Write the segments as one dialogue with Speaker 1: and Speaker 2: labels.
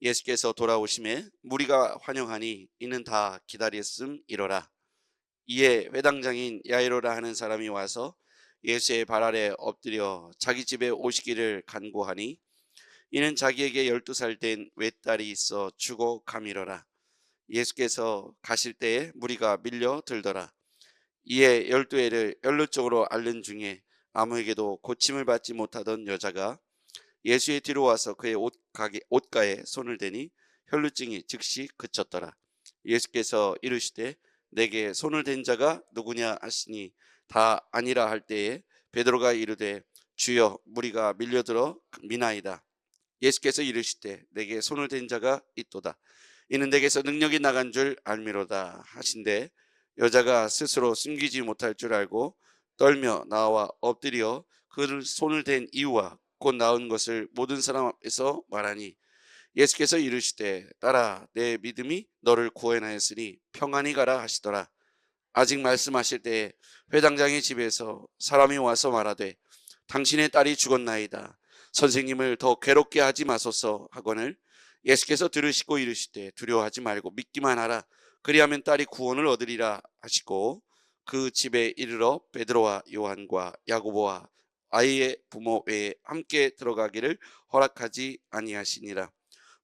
Speaker 1: 예수께서 돌아오심에 무리가 환영하니 이는 다 기다렸음이로라. 이에 회당장인 야이로라 하는 사람이 와서 예수의 발 아래 엎드려 자기 집에 오시기를 간구하니 이는 자기에게 12살 된 외딸이 있어 죽어가미러라. 예수께서 가실 때에 무리가 밀려 들더라. 이에 12해를 연루 쪽으로 앓는 중에 아무에게도 고침을 받지 못하던 여자가 예수의 뒤로 와서 그의 옷가에 손을 대니 혈루증이 즉시 그쳤더라. 예수께서 이르시되 내게 손을 댄 자가 누구냐 하시니 다 아니라 할 때에 베드로가 이르되 주여 무리가 밀려들어 미나이다. 예수께서 이르시되 내게 손을 댄 자가 있도다. 이는 내게서 능력이 나간 줄 알미로다 하신대 여자가 스스로 숨기지 못할 줄 알고 떨며 나와 엎드려 그를 손을 댄 이유와 곧 나은 것을 모든 사람 앞에서 말하니 예수께서 이르시되 딸아 내 믿음이 너를 구원하였으니 평안히 가라 하시더라. 아직 말씀하실 때에 회당장의 집에서 사람이 와서 말하되 당신의 딸이 죽었나이다. 선생님을 더 괴롭게 하지 마소서 하거늘 예수께서 들으시고 이르시되 두려워하지 말고 믿기만 하라. 그리하면 딸이 구원을 얻으리라 하시고 그 집에 이르러 베드로와 요한과 야고보와 아이의 부모 외에 함께 들어가기를 허락하지 아니하시니라.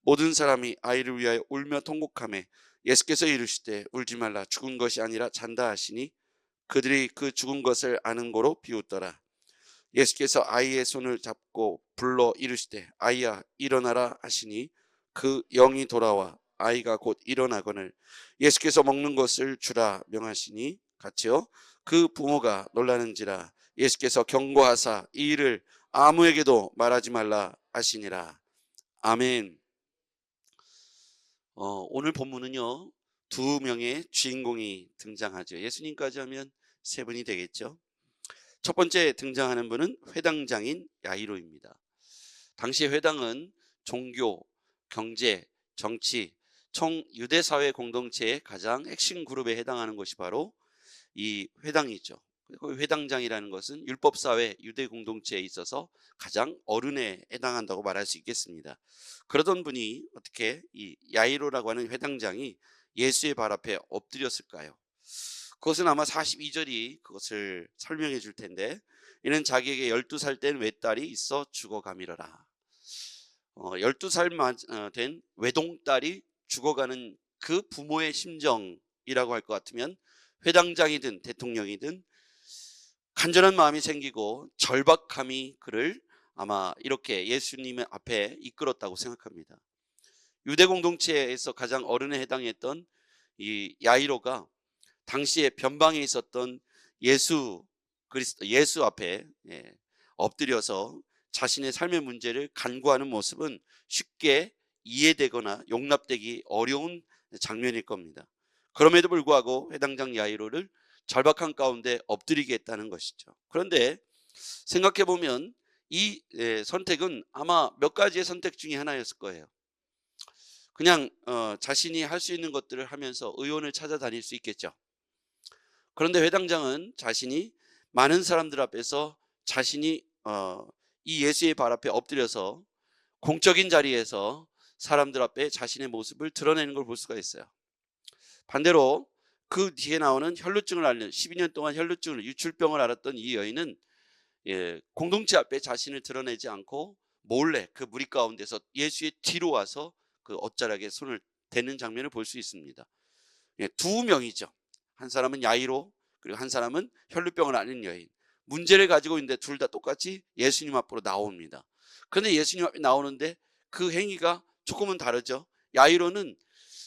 Speaker 1: 모든 사람이 아이를 위하여 울며 통곡하매 예수께서 이르시되 울지 말라 죽은 것이 아니라 잔다 하시니 그들이 그 죽은 것을 아는 고로 비웃더라. 예수께서 아이의 손을 잡고 불러 이르시되 아이야 일어나라 하시니 그 영이 돌아와 아이가 곧 일어나거늘 예수께서 먹는 것을 주라 명하시니 같이요 그 부모가 놀라는지라. 예수께서 경고하사 이 일을 아무에게도 말하지 말라 하시니라. 아멘. 오늘 본문은요 2명의 주인공이 등장하죠. 예수님까지 하면 3분이 되겠죠. 첫 번째 등장하는 분은 회당장인 야이로입니다. 당시 회당은 종교, 경제, 정치, 총 유대 사회 공동체의 가장 핵심 그룹에 해당하는 것이 바로 이 회당이죠. 회당장이라는 것은 율법 사회 유대 공동체에 있어서 가장 어른에 해당한다고 말할 수 있겠습니다. 그러던 분이 어떻게 이 야이로라고 하는 회당장이 예수의 발 앞에 엎드렸을까요? 그것은 아마 42절이 그것을 설명해 줄 텐데 이는 자기에게 12살 된 외딸이 있어 죽어가미러라. 12살 된 외동딸이 죽어가는 그 부모의 심정이라고 할 것 같으면 회당장이든 대통령이든 간절한 마음이 생기고 절박함이 그를 아마 이렇게 예수님 앞에 이끌었다고 생각합니다. 유대 공동체에서 가장 어른에 해당했던 이 야이로가 당시에 변방에 있었던 예수 그리스도 예수 앞에 엎드려서 자신의 삶의 문제를 간구하는 모습은 쉽게 이해되거나 용납되기 어려운 장면일 겁니다. 그럼에도 불구하고 회당장 야이로를 절박한 가운데 엎드리게 했다는 것이죠. 그런데 생각해 보면 이 선택은 아마 몇 가지의 선택 중에 하나였을 거예요. 그냥 자신이 할 수 있는 것들을 하면서 의원을 찾아다닐 수 있겠죠. 그런데 회당장은 자신이 많은 사람들 앞에서 자신이 이 예수의 발 앞에 엎드려서 공적인 자리에서 사람들 앞에 자신의 모습을 드러내는 걸 볼 수가 있어요. 반대로 그 뒤에 나오는 혈루증을 앓는 12년 동안 혈루증을 유출병을 앓았던 이 여인은 공동체 앞에 자신을 드러내지 않고 몰래 그 무리 가운데서 예수의 뒤로 와서 그 옷자락에 손을 대는 장면을 볼 수 있습니다. 2명이죠. 한 사람은 야이로 그리고 한 사람은 혈루병을 앓는 여인. 문제를 가지고 있는데 둘 다 똑같이 예수님 앞으로 나옵니다. 그런데 예수님 앞에 나오는데 그 행위가 조금은 다르죠. 야이로는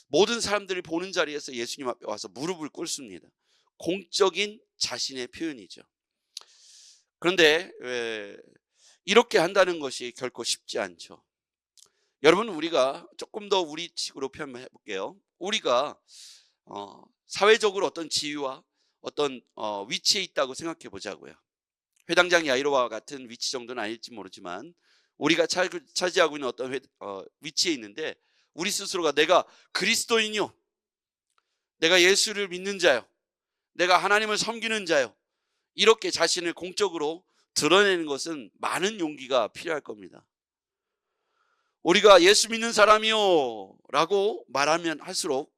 Speaker 1: 모든 사람들이 보는 자리에서 예수님 앞에 와서 무릎을 꿇습니다. 공적인 자신의 표현이죠. 그런데 이렇게 한다는 것이 결코 쉽지 않죠. 여러분 우리가 조금 더 우리 식으로 표현해 볼게요. 우리가 사회적으로 어떤 지위와 어떤 위치에 있다고 생각해 보자고요. 회당장 야이로와 같은 위치 정도는 아닐지 모르지만 우리가 차지하고 있는 어떤 위치에 있는데 우리 스스로가 내가 그리스도인이요, 내가 예수를 믿는 자요, 내가 하나님을 섬기는 자요, 이렇게 자신을 공적으로 드러내는 것은 많은 용기가 필요할 겁니다. 우리가 예수 믿는 사람이요 라고 말하면 할수록,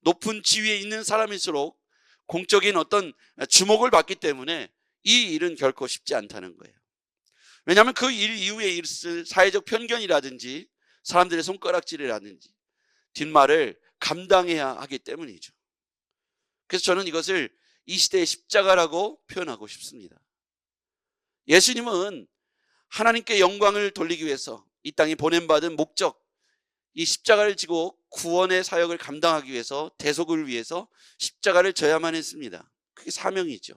Speaker 1: 높은 지위에 있는 사람일수록 공적인 어떤 주목을 받기 때문에 이 일은 결코 쉽지 않다는 거예요. 왜냐하면 그 일 이후에 있을 사회적 편견이라든지 사람들의 손가락질이라든지 뒷말을 감당해야 하기 때문이죠. 그래서 저는 이것을 이 시대의 십자가라고 표현하고 싶습니다. 예수님은 하나님께 영광을 돌리기 위해서 이 땅에 보냄받은 목적, 이 십자가를 지고 구원의 사역을 감당하기 위해서, 대속을 위해서 십자가를 져야만 했습니다. 그게 사명이죠.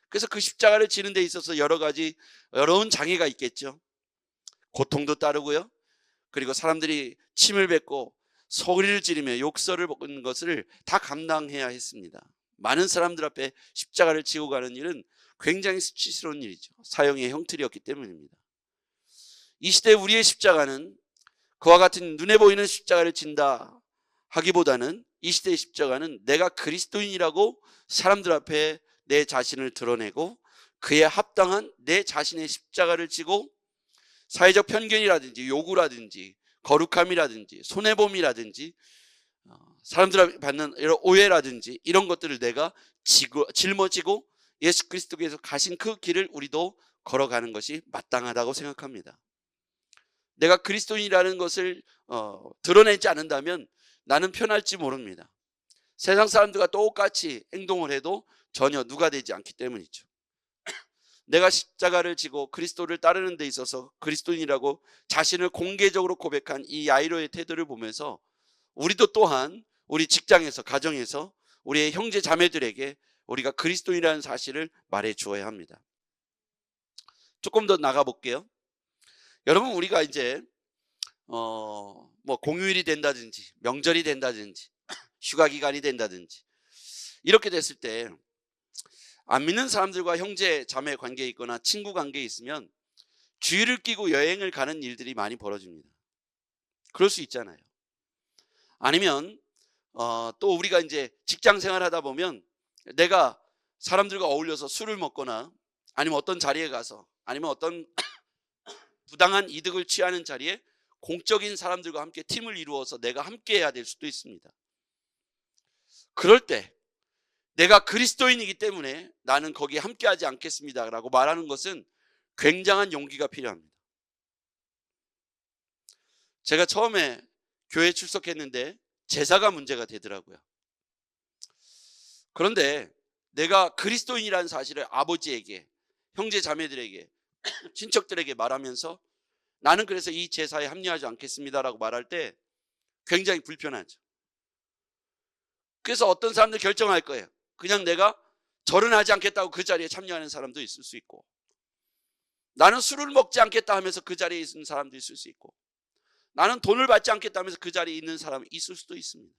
Speaker 1: 그래서 그 십자가를 지는 데 있어서 여러 가지 어려운 장애가 있겠죠. 고통도 따르고요. 그리고 사람들이 침을 뱉고 소리를 지르며 욕설을 먹는 것을 다 감당해야 했습니다. 많은 사람들 앞에 십자가를 지고 가는 일은 굉장히 수치스러운 일이죠. 사형의 형틀이었기 때문입니다. 이 시대 우리의 십자가는 그와 같은 눈에 보이는 십자가를 진다 하기보다는, 이 시대의 십자가는 내가 그리스도인이라고 사람들 앞에 내 자신을 드러내고 그에 합당한 내 자신의 십자가를 지고 사회적 편견이라든지 요구라든지 거룩함이라든지 손해봄이라든지 사람들 앞에 받는 이런 오해라든지 이런 것들을 내가 짊어지고 예수 그리스도께서 가신 그 길을 우리도 걸어가는 것이 마땅하다고 생각합니다. 내가 그리스도인이라는 것을 드러내지 않는다면 나는 편할지 모릅니다. 세상 사람들과 똑같이 행동을 해도 전혀 누가 되지 않기 때문이죠. 내가 십자가를 지고 그리스도를 따르는 데 있어서 그리스도인이라고 자신을 공개적으로 고백한 이 야이로의 태도를 보면서 우리도 또한 우리 직장에서, 가정에서 우리의 형제 자매들에게 우리가 그리스도인이라는 사실을 말해 주어야 합니다. 조금 더 나가 볼게요. 여러분, 우리가 이제 공휴일이 된다든지 명절이 된다든지 휴가 기간이 된다든지 이렇게 됐을 때 안 믿는 사람들과 형제 자매 관계에 있거나 친구 관계에 있으면 주의를 끼고 여행을 가는 일들이 많이 벌어집니다. 그럴 수 있잖아요. 아니면 또 우리가 이제 직장 생활하다 보면 내가 사람들과 어울려서 술을 먹거나 아니면 어떤 자리에 가서 아니면 어떤 부당한 이득을 취하는 자리에 공적인 사람들과 함께 팀을 이루어서 내가 함께 해야 될 수도 있습니다. 그럴 때 내가 그리스도인이기 때문에 나는 거기에 함께하지 않겠습니다 라고 말하는 것은 굉장한 용기가 필요합니다. 제가 처음에 교회에 출석했는데 제사가 문제가 되더라고요. 그런데 내가 그리스도인이라는 사실을 아버지에게, 형제 자매들에게, 친척들에게 말하면서 나는 그래서 이 제사에 합류하지 않겠습니다라고 말할 때 굉장히 불편하죠. 그래서 어떤 사람들 결정할 거예요. 그냥 내가 절은 하지 않겠다고 그 자리에 참여하는 사람도 있을 수 있고, 나는 술을 먹지 않겠다 하면서 그 자리에 있는 사람도 있을 수 있고, 나는 돈을 받지 않겠다 하면서 그 자리에 있는 사람이 있을 수도 있습니다.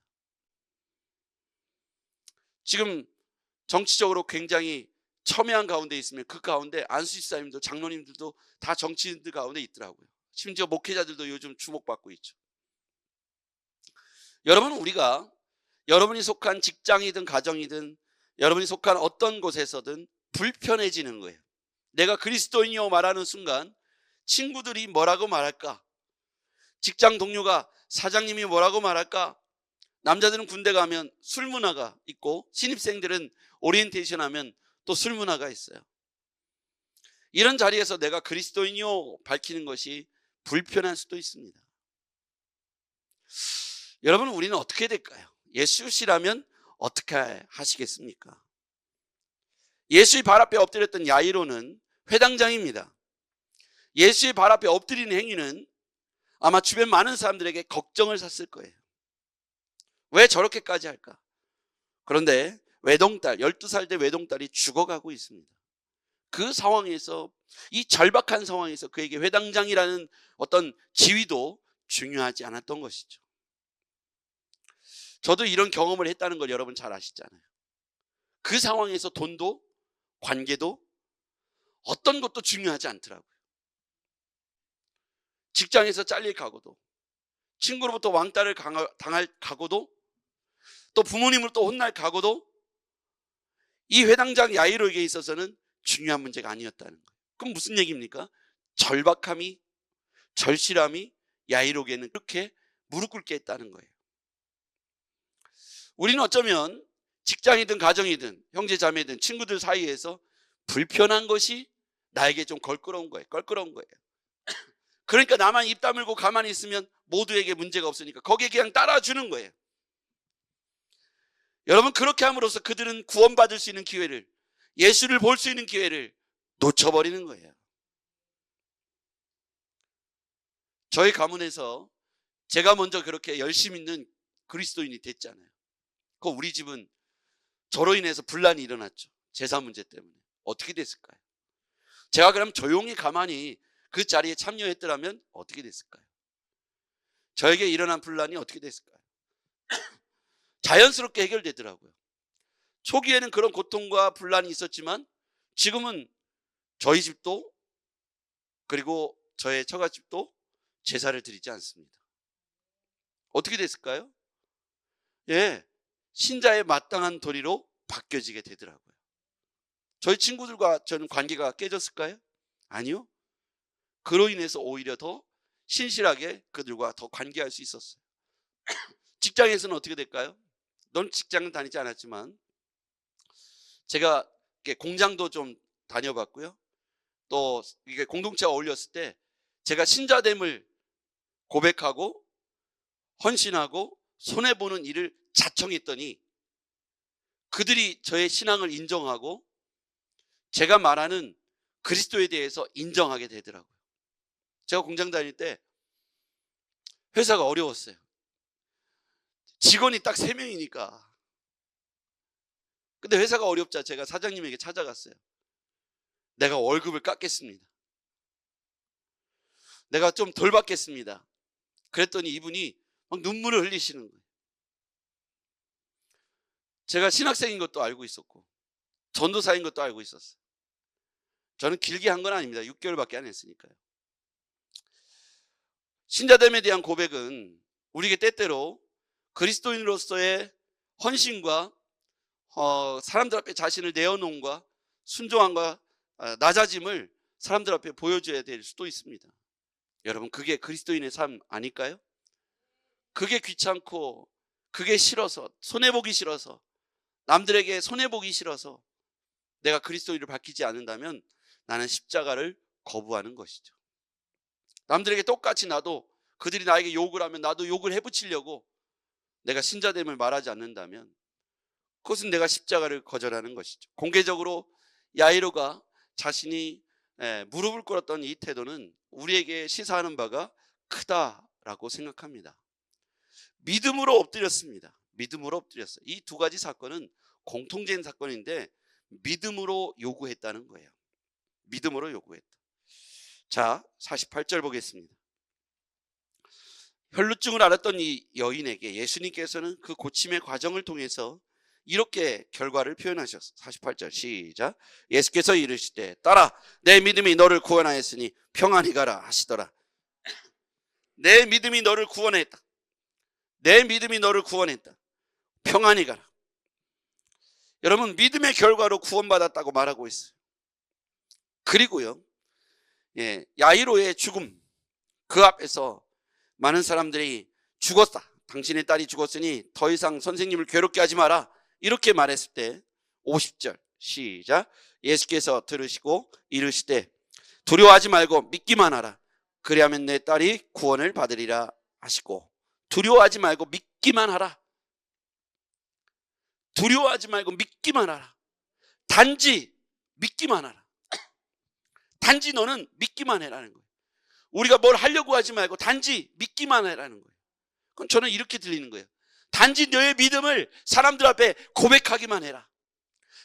Speaker 1: 지금 정치적으로 굉장히 첨예한 가운데 있으면 그 가운데 안수 집사님도 장로님들도 다 정치인들 가운데 있더라고요. 심지어 목회자들도 요즘 주목받고 있죠. 여러분, 우리가 여러분이 속한 직장이든 가정이든 여러분이 속한 어떤 곳에서든 불편해지는 거예요. 내가 그리스도인이요 말하는 순간 친구들이 뭐라고 말할까? 직장 동료가, 사장님이 뭐라고 말할까? 남자들은 군대 가면 술 문화가 있고 신입생들은 오리엔테이션 하면 또 술 문화가 있어요. 이런 자리에서 내가 그리스도인이요 밝히는 것이 불편할 수도 있습니다. 여러분, 우리는 어떻게 될까요? 예수시라면 어떻게 하시겠습니까? 예수의 발 앞에 엎드렸던 야이로는 회당장입니다. 예수의 발 앞에 엎드리는 행위는 아마 주변 많은 사람들에게 걱정을 샀을 거예요. 왜 저렇게까지 할까? 그런데 외동딸, 12살 된 외동딸이 죽어가고 있습니다. 그 상황에서, 이 절박한 상황에서 그에게 회당장이라는 어떤 지위도 중요하지 않았던 것이죠. 저도 이런 경험을 했다는 걸 여러분 잘 아시잖아요. 그 상황에서 돈도 관계도 어떤 것도 중요하지 않더라고요. 직장에서 잘릴 각오도, 친구로부터 왕따를 당할 각오도, 또 부모님을 또 혼날 각오도 이 회당장 야이로에게 있어서는 중요한 문제가 아니었다는 거예요. 그럼 무슨 얘기입니까? 절박함이, 절실함이 야이로에게는 그렇게 무릎 꿇게 했다는 거예요. 우리는 어쩌면 직장이든 가정이든 형제 자매든 친구들 사이에서 불편한 것이 나에게 좀 껄끄러운 거예요. 그러니까 나만 입 다물고 가만히 있으면 모두에게 문제가 없으니까 거기에 그냥 따라주는 거예요. 여러분, 그렇게 함으로써 그들은 구원받을 수 있는 기회를, 예수를 볼 수 있는 기회를 놓쳐버리는 거예요. 저희 가문에서 제가 먼저 그렇게 열심히 있는 그리스도인이 됐잖아요. 우리 집은 저로 인해서 분란이 일어났죠. 제사 문제 때문에. 어떻게 됐을까요? 제가 그럼 조용히 가만히 그 자리에 참여했더라면 어떻게 됐을까요? 저에게 일어난 분란이 어떻게 됐을까요? 자연스럽게 해결되더라고요. 초기에는 그런 고통과 분란이 있었지만 지금은 저희 집도 그리고 저의 처갓집도 제사를 드리지 않습니다. 어떻게 됐을까요? 신자의 마땅한 도리로 바뀌어지게 되더라고요. 저희 친구들과 저는 관계가 깨졌을까요? 아니요. 그로 인해서 오히려 더 신실하게 그들과 더 관계할 수 있었어요. 직장에서는 어떻게 될까요? 넌 직장은 다니지 않았지만 제가 공장도 좀 다녀봤고요. 또 이게 공동체가 어울렸을 때 제가 신자됨을 고백하고 헌신하고 손해보는 일을 자청했더니 그들이 저의 신앙을 인정하고 제가 말하는 그리스도에 대해서 인정하게 되더라고요. 제가 공장 다닐 때 회사가 어려웠어요. 직원이 딱 3명이니까. 근데 회사가 어렵자 제가 사장님에게 찾아갔어요. 내가 월급을 깎겠습니다. 내가 좀 덜 받겠습니다. 그랬더니 이분이 막 눈물을 흘리시는 거예요. 제가 신학생인 것도 알고 있었고 전도사인 것도 알고 있었어요. 저는 길게 한 건 아닙니다. 6개월밖에 안 했으니까요. 신자됨에 대한 고백은 우리에게 때때로 그리스도인으로서의 헌신과 사람들 앞에 자신을 내어놓음과 순종함과 낮아짐을 사람들 앞에 보여줘야 될 수도 있습니다. 여러분, 그게 그리스도인의 삶 아닐까요? 그게 귀찮고 그게 싫어서, 손해보기 싫어서, 남들에게 손해보기 싫어서 내가 그리스도인을 밝히지 않는다면 나는 십자가를 거부하는 것이죠. 남들에게 똑같이 나도 그들이 나에게 욕을 하면 나도 욕을 해붙이려고 내가 신자됨을 말하지 않는다면 그것은 내가 십자가를 거절하는 것이죠. 공개적으로 야이로가 자신이 무릎을 꿇었던 이 태도는 우리에게 시사하는 바가 크다라고 생각합니다. 믿음으로 엎드렸습니다. 믿음으로 엎드렸어요. 이 두 가지 사건은 공통된 사건인데 믿음으로 요구했다는 거예요. 믿음으로 요구했다. 자, 48절 보겠습니다. 혈루증을 앓았던 이 여인에게 예수님께서는 그 고침의 과정을 통해서 이렇게 결과를 표현하셨어. 48절 시작. 예수께서 이르시되 딸아, 내 믿음이 너를 구원하였으니 평안히 가라 하시더라. 내 믿음이 너를 구원했다. 내 믿음이 너를 구원했다. 평안히 가라. 여러분, 믿음의 결과로 구원받았다고 말하고 있어요. 그리고요, 야이로의 죽음, 그 앞에서 많은 사람들이 죽었다. 당신의 딸이 죽었으니 더 이상 선생님을 괴롭게 하지 마라. 이렇게 말했을 때 50절 시작. 예수께서 들으시고 이르시되 두려워하지 말고 믿기만 하라. 그리하면 내 딸이 구원을 받으리라 하시고. 두려워하지 말고 믿기만 하라. 두려워하지 말고 믿기만 하라. 단지 믿기만 하라. 단지 너는 믿기만 해라는 거예요. 우리가 뭘 하려고 하지 말고 단지 믿기만 해라는 거예요. 그럼 저는 이렇게 들리는 거예요. 단지 너의 믿음을 사람들 앞에 고백하기만 해라.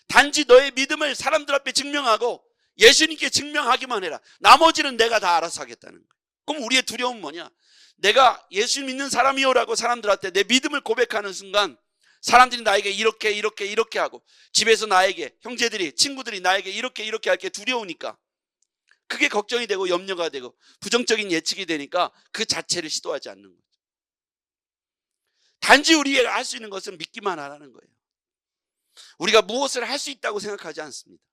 Speaker 1: 단지 너의 믿음을 사람들 앞에 증명하고 예수님께 증명하기만 해라. 나머지는 내가 다 알아서 하겠다는 거예요. 그럼 우리의 두려움은 뭐냐? 내가 예수 믿는 사람이요라고 사람들한테 내 믿음을 고백하는 순간 사람들이 나에게 이렇게 하고 집에서 나에게 형제들이 친구들이 나에게 이렇게 할게 두려우니까 그게 걱정이 되고 염려가 되고 부정적인 예측이 되니까 그 자체를 시도하지 않는 거죠. 단지 우리가 할 수 있는 것은 믿기만 하라는 거예요. 우리가 무엇을 할 수 있다고 생각하지 않습니다.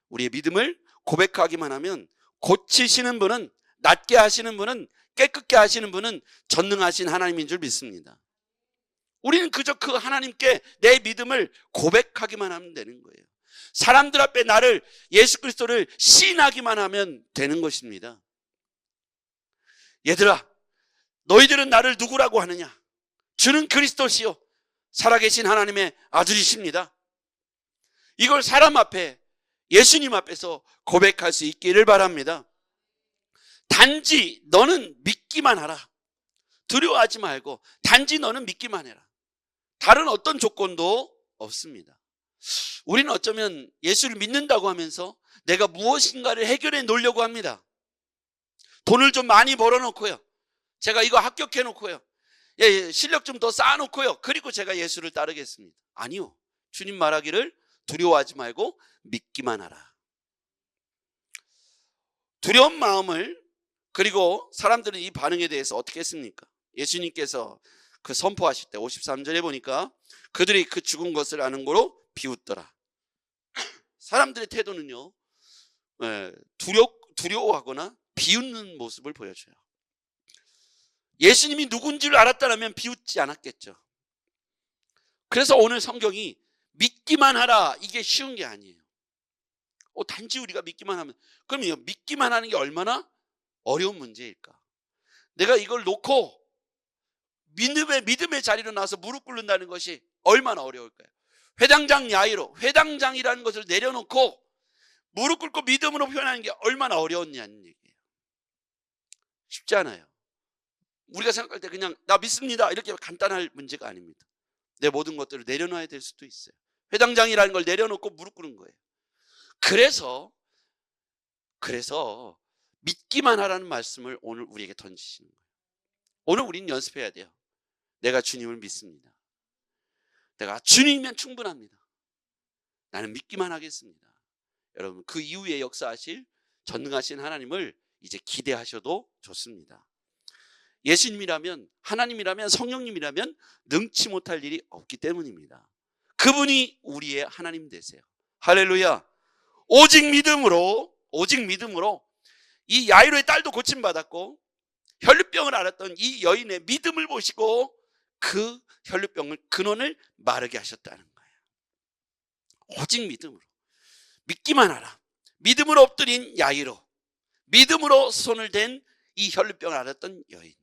Speaker 1: 우리의 믿음을 고백하기만 하면 고치시는 분은, 낫게 하시는 분은 깨끗게 하시는 분은 전능하신 하나님인 줄 믿습니다. 우리는 그저 그 하나님께 내 믿음을 고백하기만 하면 되는 거예요. 사람들 앞에 나를, 예수 그리스도를 시인하기만 하면 되는 것입니다. 얘들아, 너희들은 나를 누구라고 하느냐? 주는 그리스도시요 살아계신 하나님의 아들이십니다. 이걸 사람 앞에, 예수님 앞에서 고백할 수 있기를 바랍니다. 단지 너는 믿기만 하라. 두려워하지 말고 단지 너는 믿기만 해라. 다른 어떤 조건도 없습니다. 우리는 어쩌면 예수를 믿는다고 하면서 내가 무엇인가를 해결해 놓으려고 합니다. 돈을 좀 많이 벌어놓고요, 제가 이거 합격해 놓고요, 실력 좀 더 쌓아놓고요, 그리고 제가 예수를 따르겠습니다. 아니요, 주님 말하기를 두려워하지 말고 믿기만 하라. 두려운 마음을, 그리고 사람들은 이 반응에 대해서 어떻게 했습니까? 예수님께서 그 선포하실 때 53절에 보니까 그들이 그 죽은 것을 아는 거로 비웃더라. 사람들의 태도는요, 두려워하거나 비웃는 모습을 보여줘요. 예수님이 누군지를 알았다면 비웃지 않았겠죠. 그래서 오늘 성경이 믿기만 하라, 이게 쉬운 게 아니에요. 단지 우리가 믿기만 하면, 그러면 믿기만 하는 게 얼마나 어려운 문제일까? 내가 이걸 놓고 믿음의 자리로 나와서 무릎 꿇는다는 것이 얼마나 어려울까요? 회당장 야이로, 회당장이라는 것을 내려놓고 무릎 꿇고 믿음으로 표현하는 게 얼마나 어려웠냐는 얘기예요. 쉽지 않아요. 우리가 생각할 때 그냥 나 믿습니다 이렇게 간단할 문제가 아닙니다. 내 모든 것들을 내려놔야 될 수도 있어요. 회당장이라는 걸 내려놓고 무릎 꿇는 거예요. 그래서 믿기만 하라는 말씀을 오늘 우리에게 던지시는 거예요. 오늘 우리는 연습해야 돼요. 내가 주님을 믿습니다. 내가 주님이면 충분합니다. 나는 믿기만 하겠습니다. 여러분, 그 이후에 역사하실 전능하신 하나님을 이제 기대하셔도 좋습니다. 예수님이라면, 하나님이라면, 성령님이라면 능치 못할 일이 없기 때문입니다. 그분이 우리의 하나님 되세요. 할렐루야. 오직 믿음으로 이 야이로의 딸도 고침받았고 혈루병을 앓았던 이 여인의 믿음을 보시고 그 혈루병을, 근원을 마르게 하셨다는 거예요. 오직 믿음으로. 믿기만 하라. 믿음으로 엎드린 야이로, 믿음으로 손을 댄 이 혈루병을 앓았던 여인.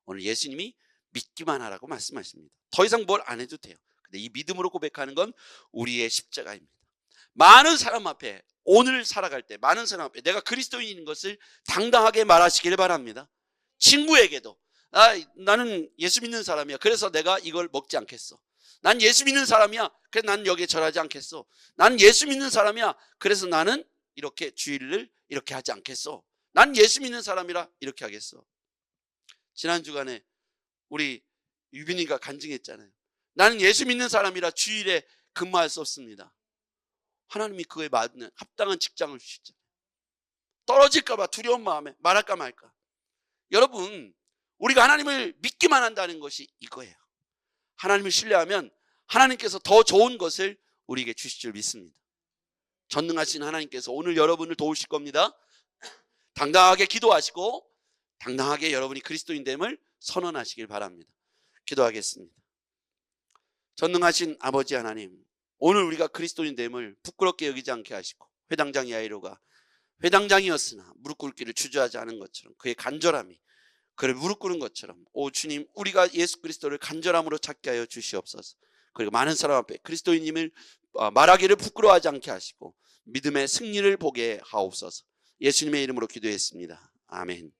Speaker 1: 오늘 예수님이 믿기만 하라고 말씀하십니다. 더 이상 뭘 안 해도 돼요. 근데 이 믿음으로 고백하는 건 우리의 십자가입니다. 많은 사람 앞에, 오늘 살아갈 때 많은 사람 앞에 내가 그리스도인인 것을 당당하게 말하시기를 바랍니다. 친구에게도 나는 예수 믿는 사람이야, 그래서 내가 이걸 먹지 않겠어. 난 예수 믿는 사람이야, 그래서 나는 여기에 절하지 않겠어. 난 예수 믿는 사람이야, 그래서 나는 이렇게 주일을 이렇게 하지 않겠어. 난 예수 믿는 사람이라 이렇게 하겠어. 지난 주간에 우리 유빈이가 간증했잖아요. 나는 예수 믿는 사람이라 주일에 근무할 수 없습니다. 하나님이 그에 맞는 합당한 직장을 주시잖아요. 떨어질까 봐 두려운 마음에 말할까 말까. 여러분, 우리가 하나님을 믿기만 한다는 것이 이거예요. 하나님을 신뢰하면 하나님께서 더 좋은 것을 우리에게 주실 줄 믿습니다. 전능하신 하나님께서 오늘 여러분을 도우실 겁니다. 당당하게 기도하시고 당당하게 여러분이 그리스도인됨을 선언하시길 바랍니다. 기도하겠습니다. 전능하신 아버지 하나님, 오늘 우리가 그리스도인됨을 부끄럽게 여기지 않게 하시고, 회당장 야이로가 회당장이었으나 무릎 꿇기를 주저하지 않은 것처럼 그의 간절함이 그를 무릎 꿇은 것처럼, 오 주님, 우리가 예수 그리스도를 간절함으로 찾게 하여 주시옵소서. 그리고 많은 사람 앞에 그리스도인임을 말하기를 부끄러워하지 않게 하시고 믿음의 승리를 보게 하옵소서. 예수님의 이름으로 기도했습니다. 아멘.